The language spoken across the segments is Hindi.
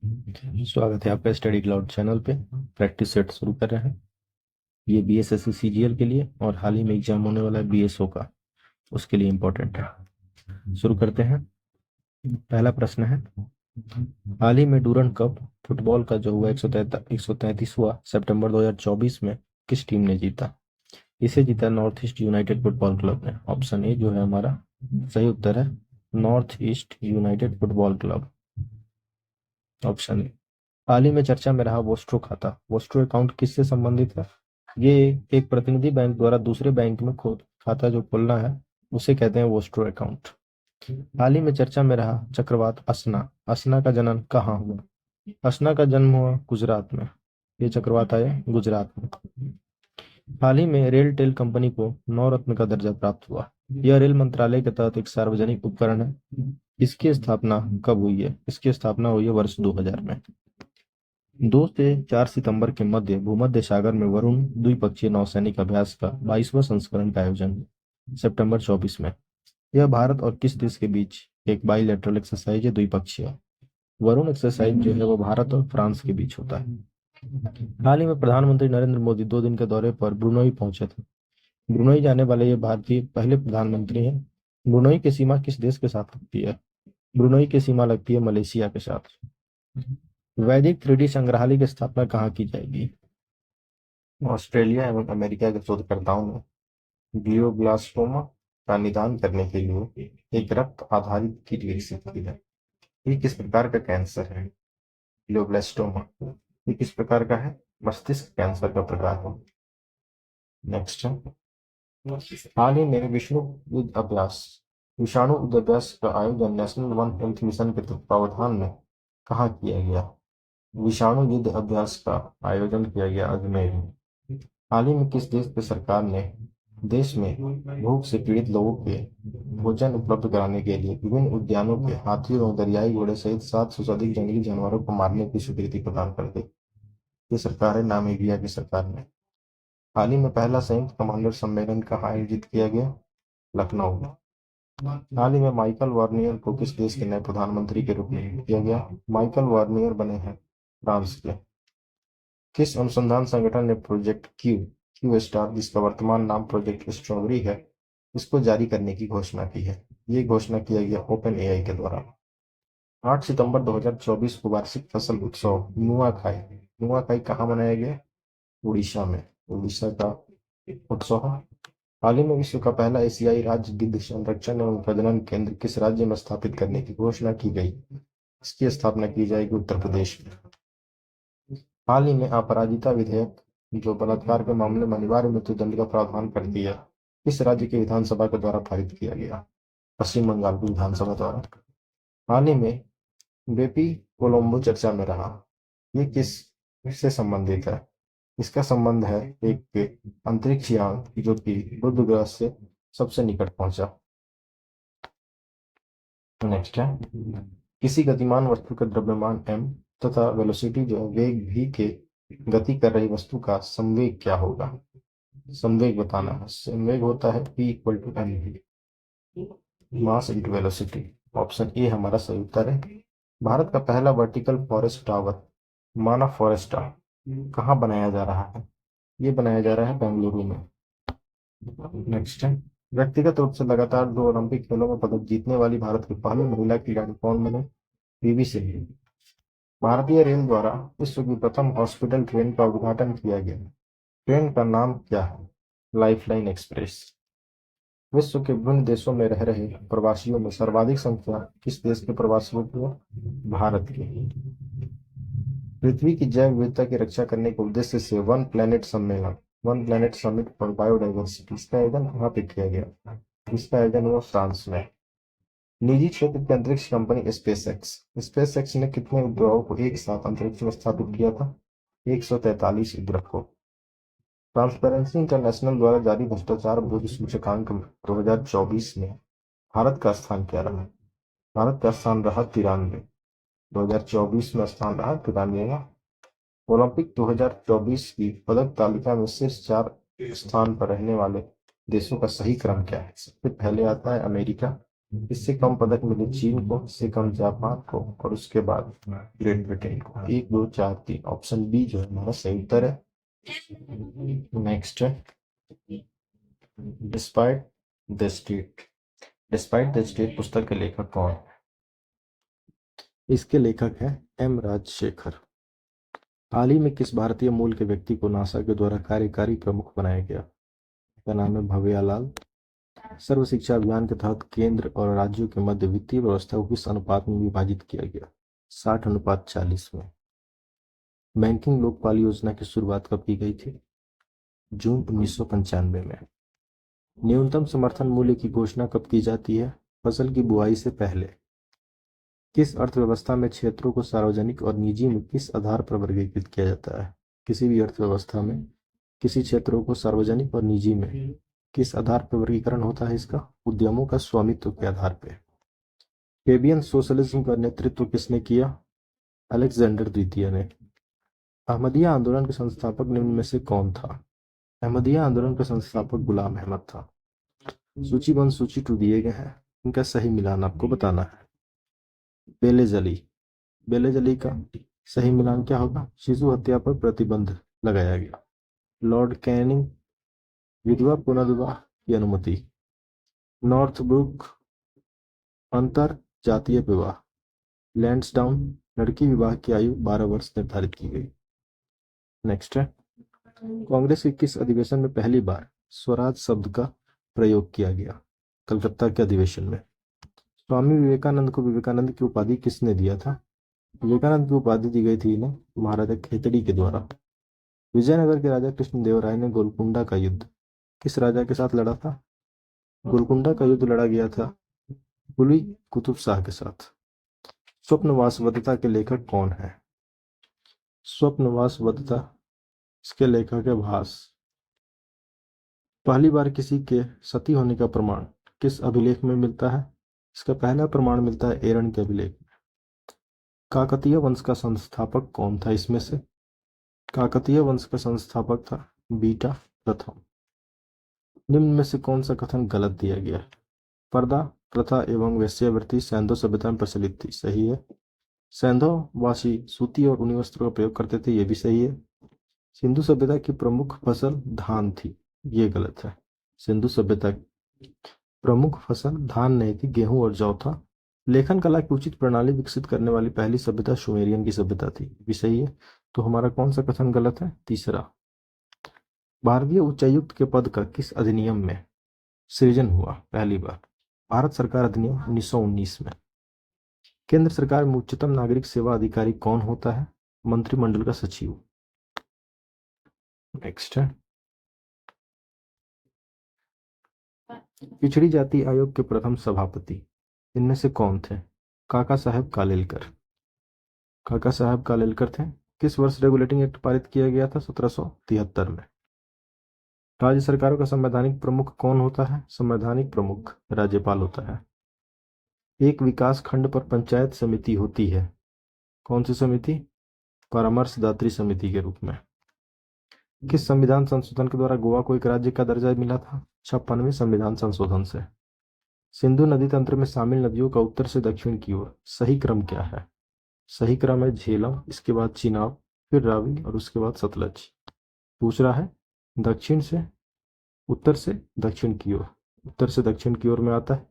स्वागत है आपका स्टडी क्लाउड चैनल पे। प्रैक्टिस सेट शुरू कर रहे हैं। ये बीएसएससी सीजीएल के लिए और हाल ही में एग्जाम होने वाला है बीएसओ का, उसके लिए इम्पोर्टेंट है। शुरू करते हैं। पहला प्रश्न है, हाल ही में डूरंड कप फुटबॉल का जो हुआ 133वां सितंबर 2024 में किस टीम ने जीता? इसे जीता north east united football club ने। ऑप्शन ए जो है हमारा सही उत्तर है, north east united football club. Option A. हाल ही में चर्चा में रहा वोस्ट्रो खाता। वोस्ट्रो अकाउंट किससे संबंधित है? ये एक प्रतिनिधि बैंक द्वारा दूसरे बैंक में खाता जो खोलना है उसे कहते हैं वोस्ट्रो अकाउंट। हाल ही में चर्चा में रहा चक्रवात असना। असना का जन्म कहाँ हुआ? असना का जन्म हुआ गुजरात में। ये चक्रवात आया गुजरात में। हाल ही में रेल टेल कंपनी को नवरत्न का दर्जा प्राप्त हुआ। यह रेल मंत्रालय के तहत एक सार्वजनिक उपकरण है। इसकी स्थापना कब हुई है? इसकी स्थापना हुई है वर्ष 2000 में। 2 से 4 सितंबर के मध्य भूमध्य सागर में वरुण द्विपक्षीय नौसैनिक अभ्यास का 22वां संस्करण का आयोजन सितंबर 24 में। यह भारत और किस देश के बीच एक बाइलेटरल एक्सरसाइज है, द्विपक्षीय। वरुण एक्सरसाइज जो है वो भारत और फ्रांस के बीच होता है। हाल ही में प्रधानमंत्री नरेंद्र मोदी 2 दिन के दौरे पर ब्रुनई पहुंचे थे। ब्रुनई जाने वाले ये भारतीय पहले प्रधानमंत्री हैं। ब्रुनई की सीमा किस देश के साथ लगती है? ब्रुनई की सीमा लगती है मलेशिया के साथ। वैदिक 3D संग्रहालय की स्थापना कहाँ की जाएगी? ऑस्ट्रेलिया एवं अमेरिका के शोधकर्ताओं ने ग्लियोब्लास्टोमा का निदान करने के लिए एक रक्त आधारित किट विकसित की है। ये किस प्रकार का कैंसर है? ग्लियोब्लास्टोमा ये किस प्रकार का है? मस्तिष्क कैंसर का प्रकार है। नेक्स्ट है, हाल ही में विषाणु युद्ध अभ्यास का आयोजन नेशनल वन हेल्थ मिशन के तत्वावधान में कहाँ किया गया? विषाणु युद्ध अभ्यास का आयोजन किया गया अजमेर में। हाल ही में किस देश की सरकार ने देश में भूख से पीड़ित लोगों के भोजन उपलब्ध कराने के लिए विभिन्न उद्यानों के हाथियों और दरियाई घोड़े सहित 700 से अधिक जंगली जानवरों को मारने की स्वीकृति प्रदान कर दी? ये सरकार है नामीबिया की सरकार ने। हाल ही में पहला संयुक्त कमांडर सम्मेलन कहाँ आयोजित किया गया? लखनऊ में। हाल ही में माइकल वार्नियर को किस देश के नए प्रधानमंत्री के रूप में नियुक्त किया गया? माइकल वार्नियर बने हैं फ्रांस के। किस अनुसंधान संगठन ने प्रोजेक्ट क्यू स्टार, जिसका वर्तमान नाम प्रोजेक्ट स्ट्रॉबेरी है, इसको जारी करने की घोषणा की है? ये घोषणा किया गया ओपन एआई के द्वारा। 8 सितंबर 2024 को वार्षिक फसल उत्सव नुआखाई नुआखाई कहाँ मनाया गया? उड़ीसा में। उड़ीसा का उत्सव। हाल ही में विश्व का पहला एशियाई राज्य गिद्ध संरक्षण एवं प्रजनन केंद्र किस राज्य में स्थापित करने की घोषणा की गई? इसकी स्थापना की जाएगी उत्तर प्रदेश में। हाल ही में अपराजिता विधेयक जो बलात्कार के मामले में अनिवार्य मृत्युदंड का प्रावधान करती है किस राज्य की विधानसभा के द्वारा पारित किया गया? पश्चिम बंगाल की विधानसभा द्वारा। हाल ही में बेपी कोलंबो चर्चा में रहा। ये किस से संबंधित है? इसका संबंध है एक अंतरिक्ष यान जो कि बुध ग्रह से सबसे निकट पहुंचा। नेक्स्ट है, किसी गतिमान वस्तु का द्रव्यमान m तथा वेलोसिटी जो है वेग v के गति कर रही वस्तु का संवेग क्या होगा? संवेग बताना है। संवेग होता है p equal to mv, mass into velocity. Option A हमारा सही उत्तर है। भारत का पहला वर्टिकल फॉरेस्ट टावर माना फॉरेस्टा कहाँ बनाया जा रहा है? ये बनाया जा रहा है बेंगलुरु में। नेक्स्ट है, व्यक्तिगत रूप से लगातार 2 ओलंपिक खेलों में पदक जीतने वाली भारत की पहली महिला खिलाड़ी कौन बने? पीवी सिंधु। भारतीय रेल द्वारा विश्व की प्रथम हॉस्पिटल ट्रेन का उद्घाटन किया गया। ट्रेन का नाम क्या है? Lifeline express. विश्व के विभिन्न देशों में रह रहे प्रवासियों में सर्वाधिक संख्या किस देश के प्रवासियों की है? भारत की। पृथ्वी की जैव विविधता की रक्षा करने के उद्देश्य से one planet summit for biodiversity इसका आयोजन कहाँ पे किया गया? इसका आयोजन हुआ फ्रांस में। निजी क्षेत्र की अंतरिक्ष कंपनी स्पेसएक्स ने कितने उपग्रहों को एक साथ अंतरिक्ष में स्थापित किया था? 143 उपग्रह को। ट्रांसपेरेंसी इंटरनेशनल द्वारा जारी भ्रष्टाचार विरोधी सूचकांक 2024 में भारत का स्थान क्या रहा? भारत का स्थान रहा 93। 2024 में स्थान रहा 93। ओलंपिक 2024 की पदक तालिका में शीर्ष 4 स्थान पर रहने वाले देशों का सही क्रम क्या है? सबसे पहले आता है अमेरिका, इससे कम पदक मिले चीन को, इससे कम जापान को, और उसके बाद ग्रेट ब्रिटेन को। 1 2 4 3, ऑप्शन बी जो है हमारा सही उत्तर है। नेक्स्ट है despite the state. Despite the state पुस्तक के लेखक कौन है? इसके लेखक हैं एम राजशेखर। हाल ही में किस भारतीय मूल के व्यक्ति को नासा के द्वारा कार्यकारी प्रमुख बनाया गया? का नाम है भव्यालाल। सर्व शिक्षा अभियान के तहत केंद्र और राज्यों के मध्य वित्तीय व्यवस्था को किस अनुपात में विभाजित किया गया? 60:40 में। बैंकिंग लोकपाल योजना की शुरुआत कब की गई थी? जून 1995 में। न्यूनतम समर्थन मूल्य की घोषणा कब की जाती है? फसल की बुआई से पहले। किस अर्थव्यवस्था में क्षेत्रों को सार्वजनिक और निजी में किस आधार पर वर्गीकृत किया जाता है? किसी भी अर्थव्यवस्था में किसी क्षेत्रों को सार्वजनिक और निजी में किस आधार पर वर्गीकरण होता है? इसका उद्यमों का स्वामित्व के आधार पर। फेबियन सोशलिज्म का नेतृत्व किसने किया? अलेक्जेंडर द्वितीय ने। अहमदिया आंदोलन के संस्थापक निम्न में से कौन था? अहमदिया आंदोलन का संस्थापक गुलाम अहमद था। सूची 1 सूची 2 दिए गए हैं, इनका सही मिलान आपको बताना है। बेलेजली। बेलेजली का सही मिलान क्या होगा? शिशु हत्या पर प्रतिबंध लगाया गया। लॉर्ड कैनिंग, विधवा पुनर्विवाह की अनुमति। नॉर्थब्रुक, अंतर जातीय विवाह। लैंसडाउन, लड़की विवाह की आयु 12 वर्ष निर्धारित की गई। नेक्स्ट है कांग्रेस के किस अधिवेशन में पहली बार स्वराज शब्द का प्रयोग किया गया? कलकत्ता के अधिवेशन में। स्वामी विवेकानंद को विवेकानंद की उपाधि किसने दिया था? विवेकानंद की उपाधि दी गई थी ना महाराजा खेतड़ी के द्वारा। विजयनगर के राजा कृष्णदेवराय ने गोलकुंडा का युद्ध किस राजा के साथ लड़ा था? गोलकुंडा का युद्ध लड़ा गया था कुली कुतुब शाह के साथ। स्वप्नवासवदता के लेखक कौन है? स्वप्नवासवदता, इसके लेखक है भास। पहली बार किसी के सती होने का प्रमाण किस अभिलेख में मिलता है? इसका पहला प्रमाण मिलता है एरन के अभिलेख में। काकतीय वंश का संस्थापक कौन था इसमें से? काकतीय वंश का संस्थापक था बीटा प्रथम। निम्न में से कौन सा कथन गलत दिया गया है? पर्दा प्रथा एवं वेश्यावृत्ति सैंधव सभ्यता में प्रचलित थी, सही है। सैंधव वासी सूती और ऊनी वस्त्रों का प्रयोग करते थे, ये भी सही है। सिंधु सभ्यता की प्रमुख फसल धान थी, ये गलत है। सिंधु सभ्यता की प्रमुख फसल धान नहीं थी, गेहूं और जौ था। लेखन कला की उचित प्रणाली विकसित करने वाली पहली सभ्यता सुमेरियन की सभ्यता थी, भी सही है। तो हमारा कौन सा कथन गलत है? तीसरा। भारतीय उच्चायुक्त के पद का किस अधिनियम में सृजन हुआ पहली बार? भारत सरकार अधिनियम 1919 में। केंद्र सरकार में उच्चतम नागरिक सेवा अधिकारी कौन होता है? मंत्रिमंडल का सचिव। नेक्स्ट है पिछड़ी जाति आयोग के प्रथम सभापति इनमें से कौन थे? काका साहेब कालेलकर। काका साहेब कालेलकर थे। किस वर्ष रेगुलेटिंग एक्ट पारित किया गया था? 1773 में। राज्य सरकारों का संवैधानिक प्रमुख कौन होता है? संवैधानिक प्रमुख राज्यपाल होता है। एक विकास खंड पर पंचायत समिति होती है, कौन सी समिति? परामर्शदात्री समिति के रूप में। किस संविधान संशोधन के द्वारा गोवा को एक राज्य का दर्जा मिला था? 56वें संविधान संशोधन से। सिंधु नदी तंत्र में शामिल नदियों का उत्तर से दक्षिण की ओर सही क्रम क्या है? सही क्रम है झेलम, इसके बाद चिनाब, फिर रावी और उसके बाद सतलज। दूसरा है दक्षिण से उत्तर से दक्षिण की ओर, उत्तर से दक्षिण की ओर में आता है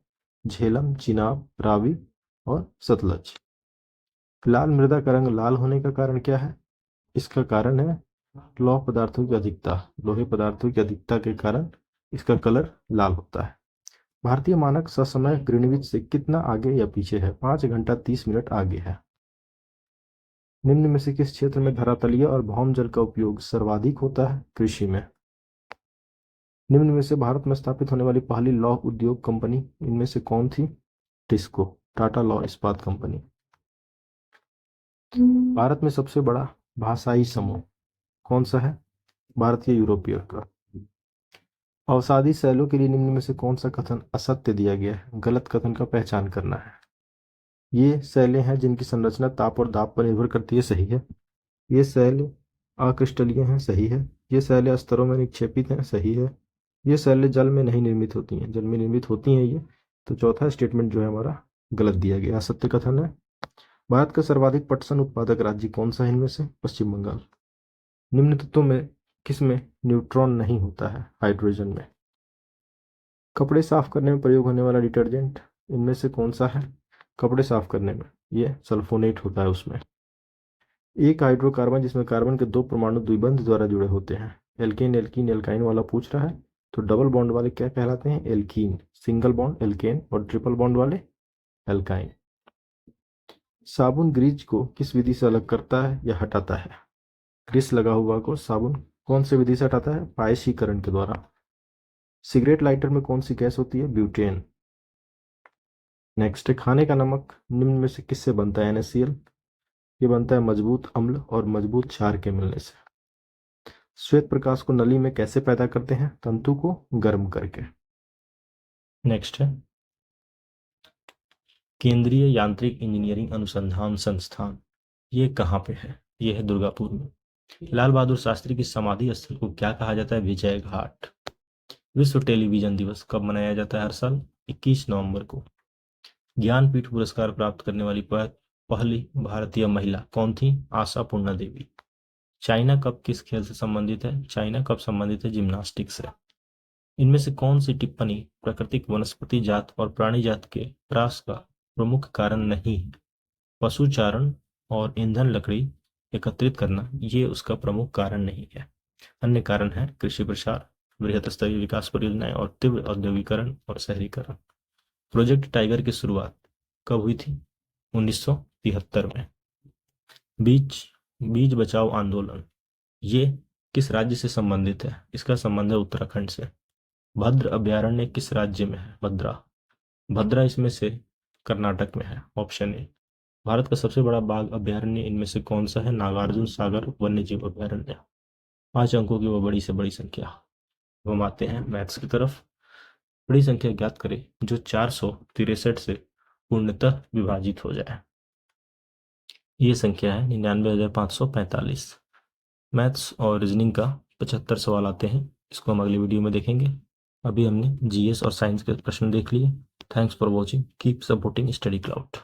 झेलम, चिनाब, रावी और सतलज। लाल मृदा का रंग लाल होने का कारण क्या है? इसका कारण है लौह पदार्थों की अधिकता, लोहे पदार्थों की अधिकता के कारण इसका कलर लाल होता है। भारतीय मानक ससमय ग्रीनविच से कितना आगे या पीछे है? 5 घंटा 30 मिनट आगे है। निम्न में से किस क्षेत्र में धरातलीय और भौम जल का उपयोग सर्वाधिक होता है? कृषि में। निम्न में से भारत में स्थापित होने वाली पहली लौह उद्योग कंपनी इनमें से कौन थी? टिस्को, टाटा लौह इस्पात कंपनी। भारत में सबसे बड़ा भाषाई समूह कौन सा है? भारतीय यूरोपीय का। अवसादी शैलों के लिए निम्न में से कौन सा कथन असत्य दिया गया है? गलत कथन का पहचान करना है। ये शैलें हैं जिनकी संरचना ताप और दाब पर निर्भर करती है, सही है। ये शैल अक्रिस्टलीय हैं, सही है। ये शैलें स्तरों में निक्षेपित हैं, सही है। ये शैलें जल में नहीं निर्मित होती हैं, जल में निर्मित होती हैं ये तो चौथा स्टेटमेंट जो है हमारा गलत दिया गया। सत्य कथन है, भारत का सर्वाधिक पटसन उत्पादक राज्य कौन सा है इनमें से? पश्चिम बंगाल। निम्न तत्वों में किसमें न्यूट्रॉन नहीं होता है? हाइड्रोजन में। कपड़े साफ करने में प्रयोग होने वाला डिटर्जेंट इनमें से कौन सा है? कपड़े साफ करने में ये सल्फोनेट होता है उसमें। एक हाइड्रोकार्बन जिसमें कार्बन के दो परमाणु द्विबंध द्वारा जुड़े होते हैं, एल्केन एल्कीन एल्काइन वाला पूछ रहा है, तो डबल बॉन्ड वाले क्या कहलाते हैं? एल्कीन। सिंगल बॉन्ड एल्केन और ट्रिपल बॉन्ड वाले एल्काइन। साबुन ग्रीज को किस विधि से अलग करता है या हटाता है? ग्रीस लगा हुआ को साबुन कौन सी विधि से हटाता है? पायसीकरण के द्वारा। सिगरेट लाइटर में कौन सी गैस होती है? ब्यूटेन। नेक्स्ट है, खाने का नमक निम्न में से किससे बनता है? NaCl। ये बनता है मजबूत अम्ल और मजबूत क्षार के मिलने से। श्वेत प्रकाश को नली में कैसे पैदा करते हैं? तंतु को गर्म करके। नेक्स्ट है, केंद्रीय यांत्रिक इंजीनियरिंग अनुसंधान संस्थान ये कहाँ पे है? ये है दुर्गापुर में। लाल बहादुर शास्त्री की समाधि स्थल को क्या कहा जाता है? विजय घाट। विश्व टेलीविजन दिवस कब मनाया जाता है? हर साल 21 नवंबर को। ज्ञानपीठ पुरस्कार प्राप्त करने वाली पहली भारतीय महिला कौन थी? आशा पूर्णा देवी। चाइना कप किस खेल से संबंधित है? चाइना कप संबंधित है जिम्नास्टिक्स से। इनमें से कौन सी टिप्पणी प्राकृतिक वनस्पति जात और प्राणी जात के ह्रास का प्रमुख कारण नहीं है? पशुचारण और ईंधन लकड़ी एकत्रित करना ये उसका प्रमुख कारण नहीं है। अन्य कारण है कृषि प्रसार, बृहत स्तरीय विकास परियोजनाएं और तीव्र औद्योगिकरण और शहरीकरण। प्रोजेक्ट टाइगर की शुरुआत कब हुई थी? 1973 में। बीज बीज बचाओ आंदोलन ये किस राज्य से संबंधित है? इसका संबंध है उत्तराखंड से। भद्र अभयारण्य किस राज्य में है? भद्रा। भद्रा इसमें से कर्नाटक में है। Option A. भारत का सबसे बड़ा बाघ अभयारण्य इनमें से कौन सा है? नागार्जुन सागर वन्यजीव अभयारण्य। 5 अंकों की वो बड़ी से बड़ी संख्या। हम आते हैं मैथ्स की तरफ। बड़ी संख्या ज्ञात करें जो 463 से पूर्णतः विभाजित हो जाए। ये संख्या है 99,545। मैथ्स और रीजनिंग का 75 सवाल आते हैं, इसको हम अगली वीडियो में देखेंगे। अभी हमने जीएस और साइंस के प्रश्न देख लिए। Thanks for watching, keep supporting study cloud.